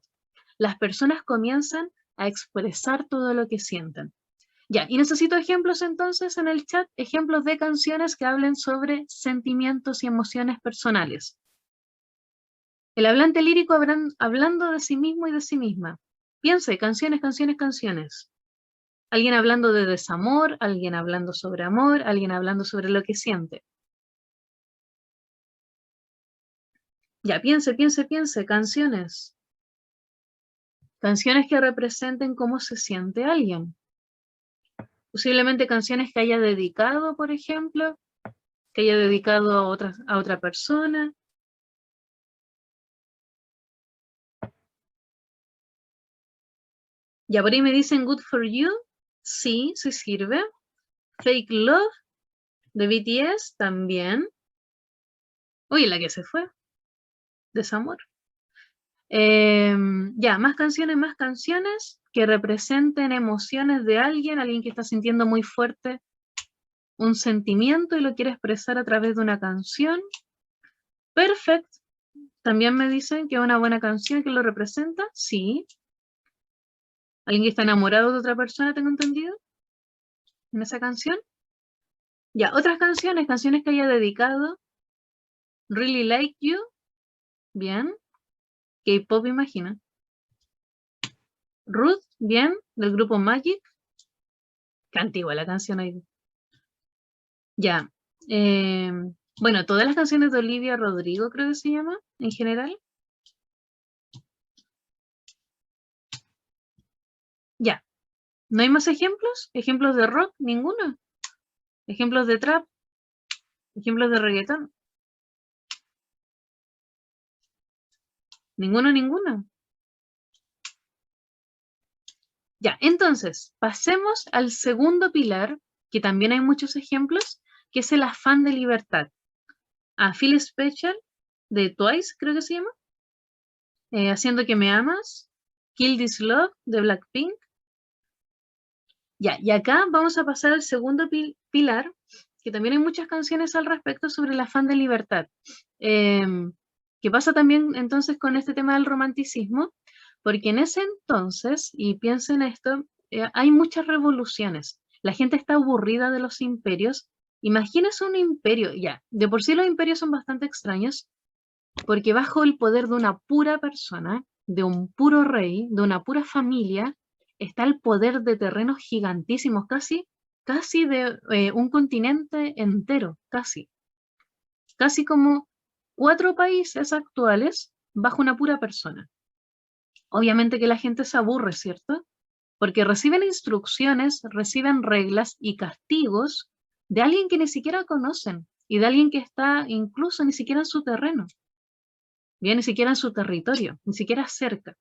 Las personas comienzan a expresar todo lo que sienten. Ya, y necesito ejemplos entonces en el chat, ejemplos de canciones que hablen sobre sentimientos y emociones personales. El hablante lírico hablando de sí mismo y de sí misma. Piense, canciones, canciones, canciones. Alguien hablando de desamor, alguien hablando sobre amor, alguien hablando sobre lo que siente. Ya, piense, canciones. Canciones que representen cómo se siente alguien. Posiblemente canciones que haya dedicado, por ejemplo, que haya dedicado a otra persona. Ya por ahí me dicen Good for You. Sí, sí sirve. Fake Love de BTS también. Uy, la que se fue. Desamor. Ya, más canciones que representen emociones de alguien que está sintiendo muy fuerte un sentimiento y lo quiere expresar a través de una canción. Perfect. También me dicen que es una buena canción que lo representa. Sí. Alguien que está enamorado de otra persona, tengo entendido. en esa canción. Ya, otras canciones que haya dedicado. Really Like You, bien. K-pop, imagina. Ruth, bien, del grupo Magic. Qué antigua la canción ahí. Ya. eh, bueno, todas las canciones de Olivia Rodrigo, creo que se llama, en general. Ya. ¿No hay más ejemplos? ¿Ejemplos de rock? Ninguno. ¿Ejemplos de trap? ¿Ejemplos de reggaetón? Ninguno, ninguno. Ya, entonces, pasemos al segundo pilar, que también hay muchos ejemplos, que es el afán de libertad. A Feel Special, de Twice, creo que se llama. Haciendo que me amas. Kill This Love, de Blackpink. Ya, y acá vamos a pasar al segundo pilar, que también hay muchas canciones al respecto sobre el afán de libertad. Que pasa también entonces con este tema del romanticismo, porque en ese entonces, y piensa en esto, hay muchas revoluciones. La gente está aburrida de los imperios. Imagínese un imperio, ya, de por sí los imperios son bastante extraños, porque bajo el poder de una pura persona, de un puro rey, de una pura familia, está el poder de terrenos gigantísimos, casi de un continente entero, casi como 4 países actuales bajo una pura persona. Obviamente que la gente se aburre, ¿cierto? Porque reciben instrucciones, reciben reglas y castigos de alguien que ni siquiera conocen y de alguien que está incluso ni siquiera en su terreno, bien, ni siquiera en su territorio, ni siquiera cerca.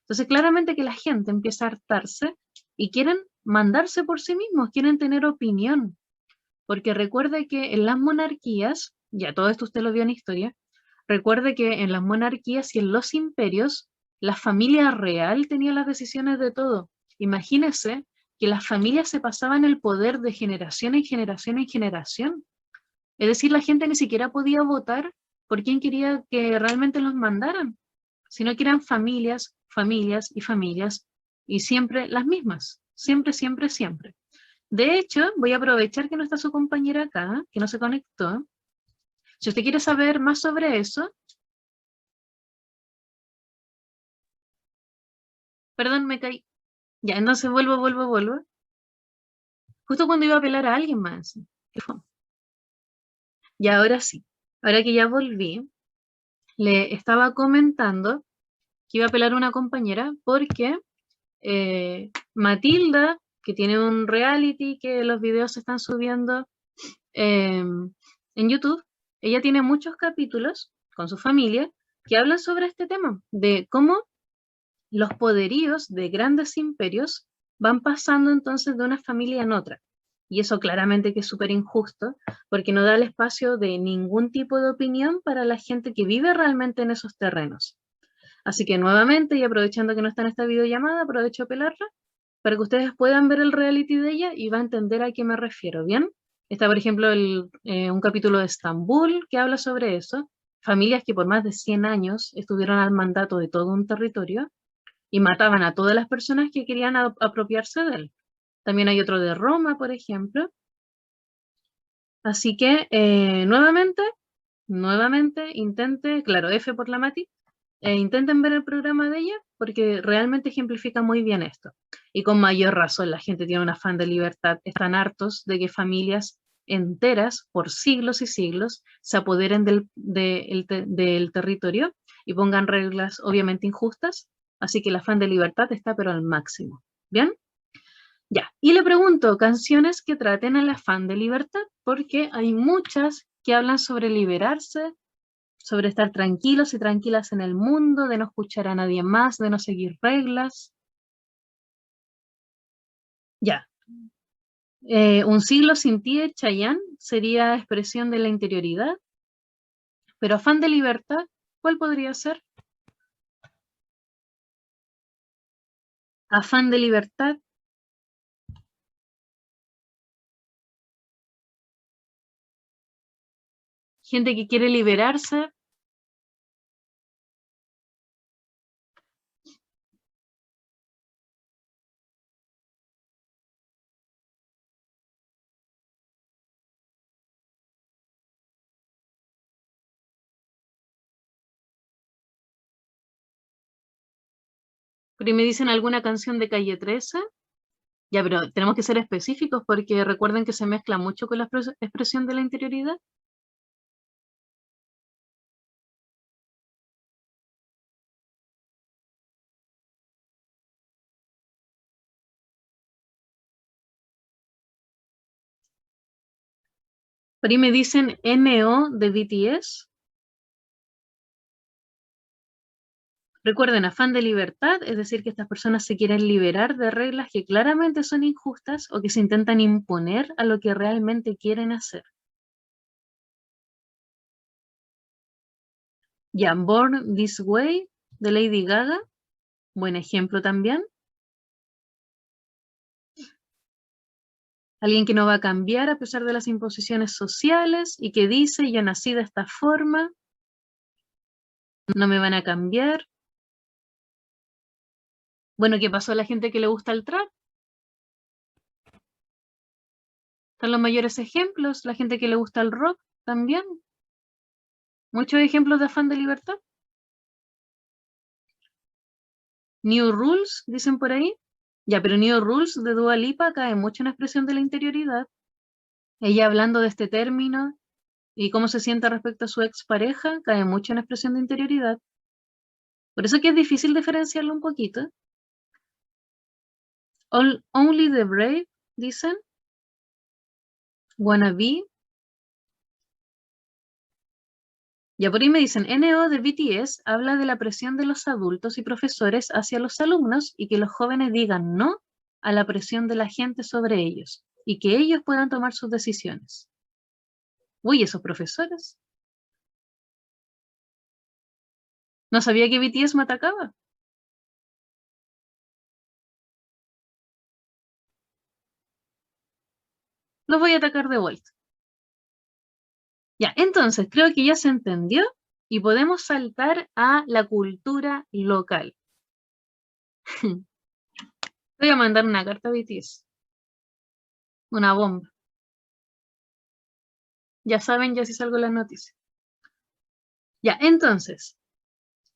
Entonces, claramente que la gente empieza a hartarse y quieren mandarse por sí mismos, quieren tener opinión, porque recuerde que en las monarquías, ya todo esto usted lo vio en historia, recuerde que en las monarquías y en los imperios, la familia real tenía las decisiones de todo. Imagínese que las familias se pasaban el poder de generación en generación en generación. Es decir, la gente ni siquiera podía votar por quién quería que realmente los mandaran, sino que eran familias, familias y familias, y siempre las mismas, siempre, siempre, siempre. De hecho, voy a aprovechar que no está su compañera acá, que no se conectó. Si usted quiere saber más sobre eso, perdón, me caí. Ya, entonces vuelvo. Justo cuando iba a apelar a alguien más. Y ahora sí, ahora que ya volví, le estaba comentando que iba a apelar a una compañera porque Matilda, que tiene un reality que los videos se están subiendo en YouTube, ella tiene muchos capítulos con su familia que hablan sobre este tema, de cómo los poderíos de grandes imperios van pasando entonces de una familia en otra. Y eso claramente que es súper injusto, porque no da el espacio de ningún tipo de opinión para la gente que vive realmente en esos terrenos. Así que nuevamente, y aprovechando que no está en esta videollamada, aprovecho a pelarla para que ustedes puedan ver el reality de ella y va a entender a qué me refiero, ¿bien? Está, por ejemplo, un capítulo de Estambul que habla sobre eso, familias que por más de 100 años estuvieron al mandato de todo un territorio y mataban a todas las personas que querían apropiarse de él. También hay otro de Roma, por ejemplo. Así que, nuevamente, intente, claro, F por la Mati, intenten ver el programa de ella porque realmente ejemplifica muy bien esto. Y con mayor razón, la gente tiene un afán de libertad. Están hartos de que familias enteras, por siglos y siglos, se apoderen del territorio y pongan reglas obviamente injustas. Así que el afán de libertad está pero al máximo. ¿Bien? Ya. Y le pregunto, canciones que traten el afán de libertad, porque hay muchas que hablan sobre liberarse, sobre estar tranquilos y tranquilas en el mundo, de no escuchar a nadie más, de no seguir reglas. Ya. Un siglo sin ti de Chayanne sería expresión de la interioridad, pero afán de libertad, ¿cuál podría ser? Afán de libertad, gente que quiere liberarse. Por ahí me dicen alguna canción de Calle 13. Ya, pero tenemos que ser específicos porque recuerden que se mezcla mucho con la expresión de la interioridad. Por ahí me dicen NO de BTS. Recuerden, afán de libertad, es decir, que estas personas se quieren liberar de reglas que claramente son injustas o que se intentan imponer a lo que realmente quieren hacer. Ya, Born This Way de Lady Gaga, buen ejemplo también. Alguien que no va a cambiar a pesar de las imposiciones sociales y que dice, yo nací de esta forma, no me van a cambiar. Bueno, ¿qué pasó a la gente que le gusta el trap? Están los mayores ejemplos, la gente que le gusta el rock también. Muchos ejemplos de afán de libertad. New Rules, dicen por ahí. Ya, pero New Rules de Dua Lipa cae mucho en la expresión de la interioridad. Ella hablando de este término y cómo se siente respecto a su expareja, cae mucho en la expresión de interioridad. Por eso que es difícil diferenciarlo un poquito. Only the Brave, dicen. Wanna Be. Ya por ahí me dicen, NO de BTS habla de la presión de los adultos y profesores hacia los alumnos y que los jóvenes digan no a la presión de la gente sobre ellos y que ellos puedan tomar sus decisiones. Uy, esos profesores. No sabía que BTS me atacaba. Los voy a atacar de vuelta. Ya, entonces creo que ya se entendió y podemos saltar a la cultura local. Voy a mandar una carta a BTS. Una bomba. Ya saben, ya si salgo en las noticias. Ya, entonces,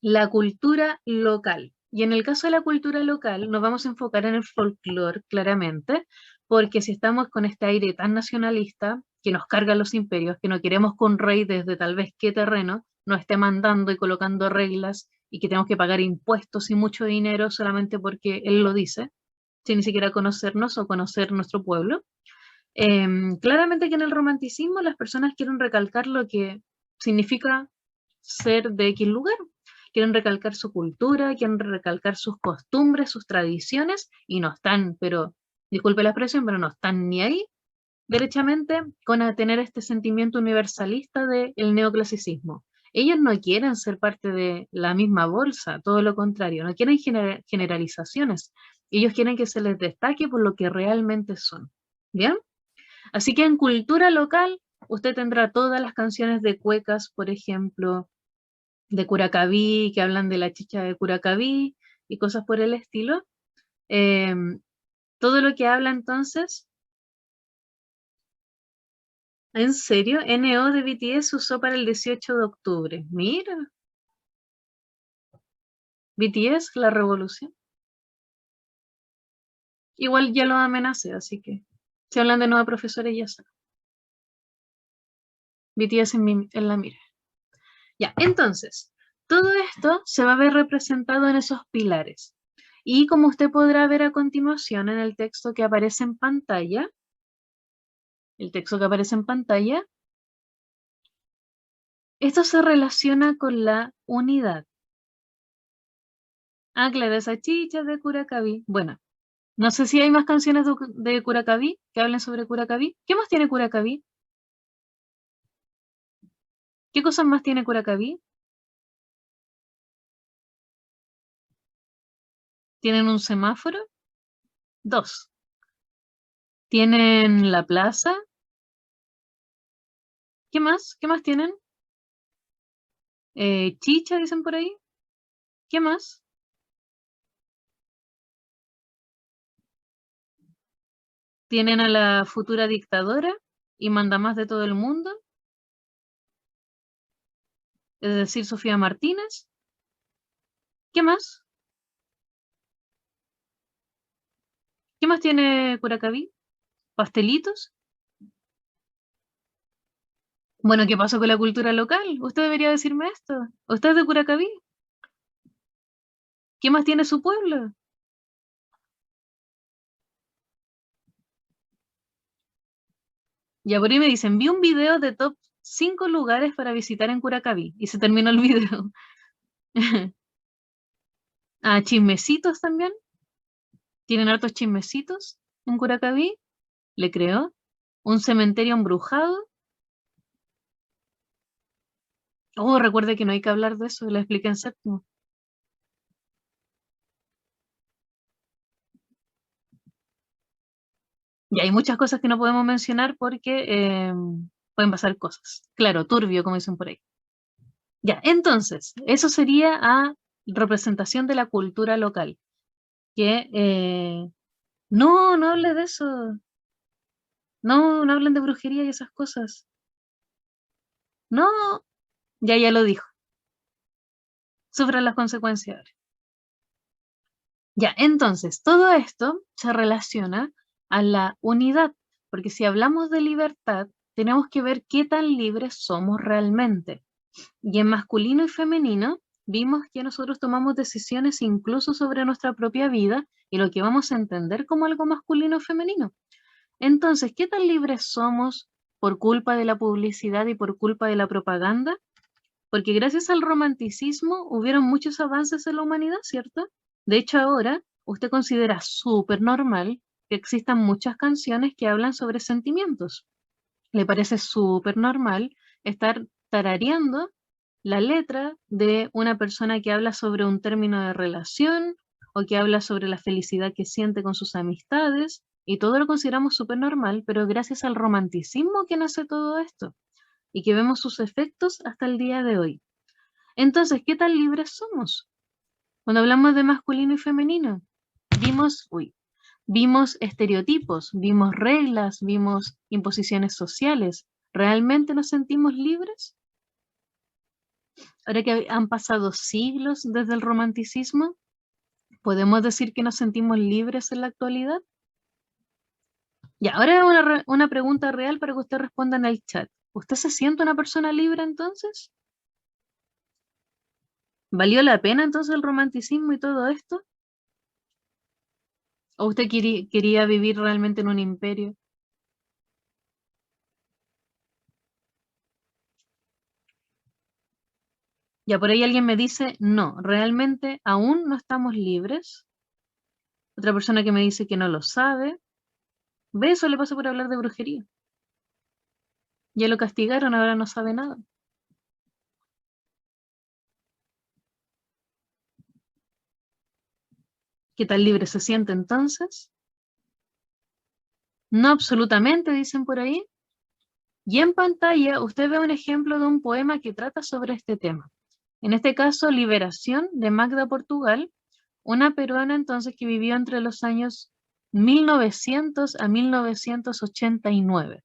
la cultura local. Y en el caso de la cultura local, nos vamos a enfocar en el folclore, claramente, porque si estamos con este aire tan nacionalista, que nos cargan los imperios, que no queremos que un rey desde tal vez qué terreno nos esté mandando y colocando reglas y que tenemos que pagar impuestos y mucho dinero solamente porque él lo dice, sin ni siquiera conocernos o conocer nuestro pueblo. Claramente que en el romanticismo las personas quieren recalcar lo que significa ser de X lugar. Quieren recalcar su cultura, quieren recalcar sus costumbres, sus tradiciones, y no están, pero, disculpe la expresión, pero no están ni ahí, derechamente, con a tener este sentimiento universalista del neoclasicismo. Ellos no quieren ser parte de la misma bolsa, todo lo contrario, no quieren generalizaciones. Ellos quieren que se les destaque por lo que realmente son. ¿Bien? Así que en cultura local, usted tendrá todas las canciones de cuecas, por ejemplo, de Curacaví, que hablan de la chicha de Curacaví y cosas por el estilo. Todo lo que habla entonces, ¿en serio? NO de BTS usó para el 18 de octubre. Mira, BTS, la revolución. Igual ya lo amenacé, así que si hablan de nueva profesora, ya saben. BTS en la mira. Ya, entonces, todo esto se va a ver representado en esos pilares. Y como usted podrá ver a continuación en el texto que aparece en pantalla, esto se relaciona con la unidad. Ah, claro, esa chicha de Curacaví. Bueno, no sé si hay más canciones de Curacaví que hablen sobre Curacaví. ¿Qué más tiene Curacaví? ¿Qué cosas más tiene Curacaví? ¿Tienen un semáforo? Dos. ¿Tienen la plaza? ¿Qué más? ¿Qué más tienen? Chicha, dicen por ahí. ¿Qué más? ¿Tienen a la futura dictadora y mandamás de todo el mundo? Es decir, Sofía Martínez. ¿Qué más? ¿Qué más tiene Curacaví? ¿Pastelitos? Bueno, ¿qué pasó con la cultura local? Usted debería decirme esto. ¿Usted es de Curacaví? ¿Qué más tiene su pueblo? Ya por ahí me dicen, vi un video de top 5 lugares para visitar en Curacaví y se terminó el video. Ah, chismecitos también. ¿Tienen hartos chismecitos en Curacaví? Le creo. ¿Un cementerio embrujado? Oh, recuerde que no hay que hablar de eso, lo expliqué en séptimo. Y hay muchas cosas que no podemos mencionar porque pueden pasar cosas. Claro, turbio, como dicen por ahí. Ya, entonces, eso sería a representación de la cultura local. Que no, no hable de eso. No, no hablen de brujería y esas cosas. No, ya lo dijo. Sufran las consecuencias. Ya, entonces, todo esto se relaciona a la unidad, porque si hablamos de libertad, tenemos que ver qué tan libres somos realmente. Y en masculino y femenino, vimos que nosotros tomamos decisiones incluso sobre nuestra propia vida y lo que vamos a entender como algo masculino o femenino. Entonces, ¿qué tan libres somos por culpa de la publicidad y por culpa de la propaganda? Porque gracias al romanticismo hubieron muchos avances en la humanidad, ¿cierto? De hecho, ahora usted considera súper normal que existan muchas canciones que hablan sobre sentimientos. Le parece súper normal estar tarareando la letra de una persona que habla sobre un término de relación o que habla sobre la felicidad que siente con sus amistades, y todo lo consideramos súper normal, pero gracias al romanticismo que nace todo esto y que vemos sus efectos hasta el día de hoy. Entonces, ¿qué tan libres somos? Cuando hablamos de masculino y femenino, vimos estereotipos, vimos reglas, vimos imposiciones sociales. ¿Realmente nos sentimos libres? Ahora que han pasado siglos desde el romanticismo, ¿podemos decir que nos sentimos libres en la actualidad? Y ahora una pregunta real para que usted responda en el chat. ¿Usted se siente una persona libre entonces? ¿Valió la pena entonces el romanticismo y todo esto? ¿O usted quería vivir realmente en un imperio? Ya por ahí alguien me dice, no, realmente aún no estamos libres. Otra persona que me dice que no lo sabe. ¿Ve? Eso le pasa por hablar de brujería. Ya lo castigaron, ahora no sabe nada. ¿Qué tan libre se siente entonces? No absolutamente, dicen por ahí. Y en pantalla usted ve un ejemplo de un poema que trata sobre este tema. En este caso, Liberación de Magda Portugal, una peruana entonces que vivió entre los años 1900 a 1989.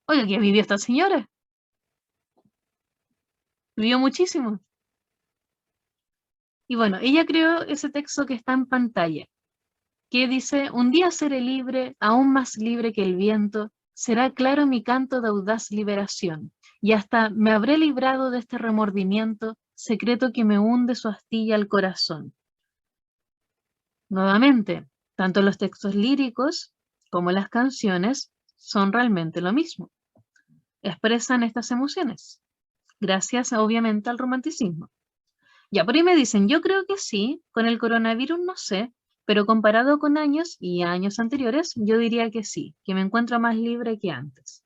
Oiga, ¿qué vivió esta señora? Vivió muchísimo. Y bueno, ella creó ese texto que está en pantalla, que dice, un día seré libre, aún más libre que el viento, será claro mi canto de audaz liberación, y hasta me habré librado de este remordimiento secreto que me hunde su astilla al corazón. Nuevamente, tanto los textos líricos como las canciones son realmente lo mismo. Expresan estas emociones, gracias obviamente al romanticismo. Ya por ahí me dicen, yo creo que sí, con el coronavirus no sé, pero comparado con años y años anteriores, yo diría que sí, que me encuentro más libre que antes.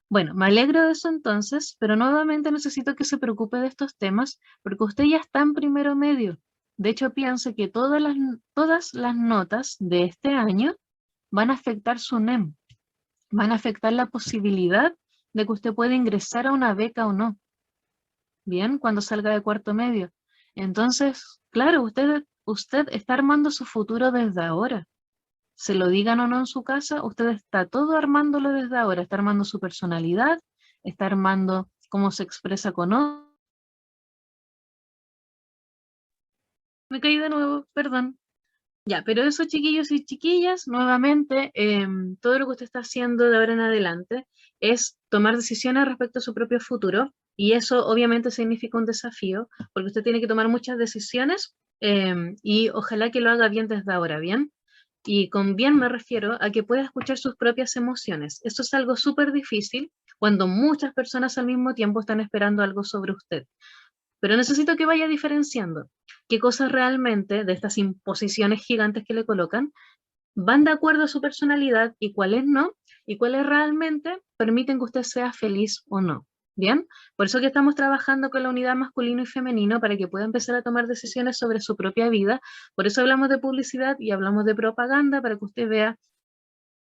Bueno, me alegro de eso entonces, pero nuevamente necesito que se preocupe de estos temas porque usted ya está en primero medio. De hecho, pienso que todas las notas de este año van a afectar su NEM, van a afectar la posibilidad de que usted pueda ingresar a una beca o no, bien, cuando salga de cuarto medio. Entonces, claro, usted está armando su futuro desde ahora. Se lo digan o no en su casa, usted está todo armándolo desde ahora. Está armando su personalidad, está armando cómo se expresa con otros. Me caí de nuevo, perdón. Ya, pero eso, chiquillos y chiquillas, nuevamente, todo lo que usted está haciendo de ahora en adelante es tomar decisiones respecto a su propio futuro, y eso obviamente significa un desafío, porque usted tiene que tomar muchas decisiones, y ojalá que lo haga bien desde ahora, ¿bien? Y con bien me refiero a que pueda escuchar sus propias emociones. Esto es algo súper difícil cuando muchas personas al mismo tiempo están esperando algo sobre usted. Pero necesito que vaya diferenciando qué cosas realmente de estas imposiciones gigantes que le colocan van de acuerdo a su personalidad y cuáles no, y cuáles realmente permiten que usted sea feliz o no. Bien, por eso que estamos trabajando con la unidad masculino y femenino para que pueda empezar a tomar decisiones sobre su propia vida. Por eso hablamos de publicidad y hablamos de propaganda para que usted vea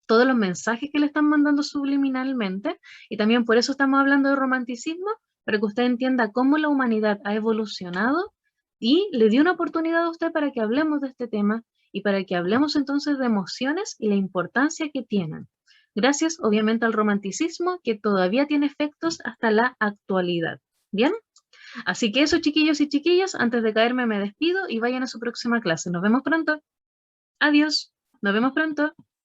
todos los mensajes que le están mandando subliminalmente, y también por eso estamos hablando de romanticismo, para que usted entienda cómo la humanidad ha evolucionado y le dio una oportunidad a usted para que hablemos de este tema y para que hablemos entonces de emociones y la importancia que tienen. Gracias obviamente al romanticismo que todavía tiene efectos hasta la actualidad. ¿Bien? Así que eso, chiquillos y chiquillas, antes de caerme me despido y vayan a su próxima clase. Nos vemos pronto. Adiós. Nos vemos pronto.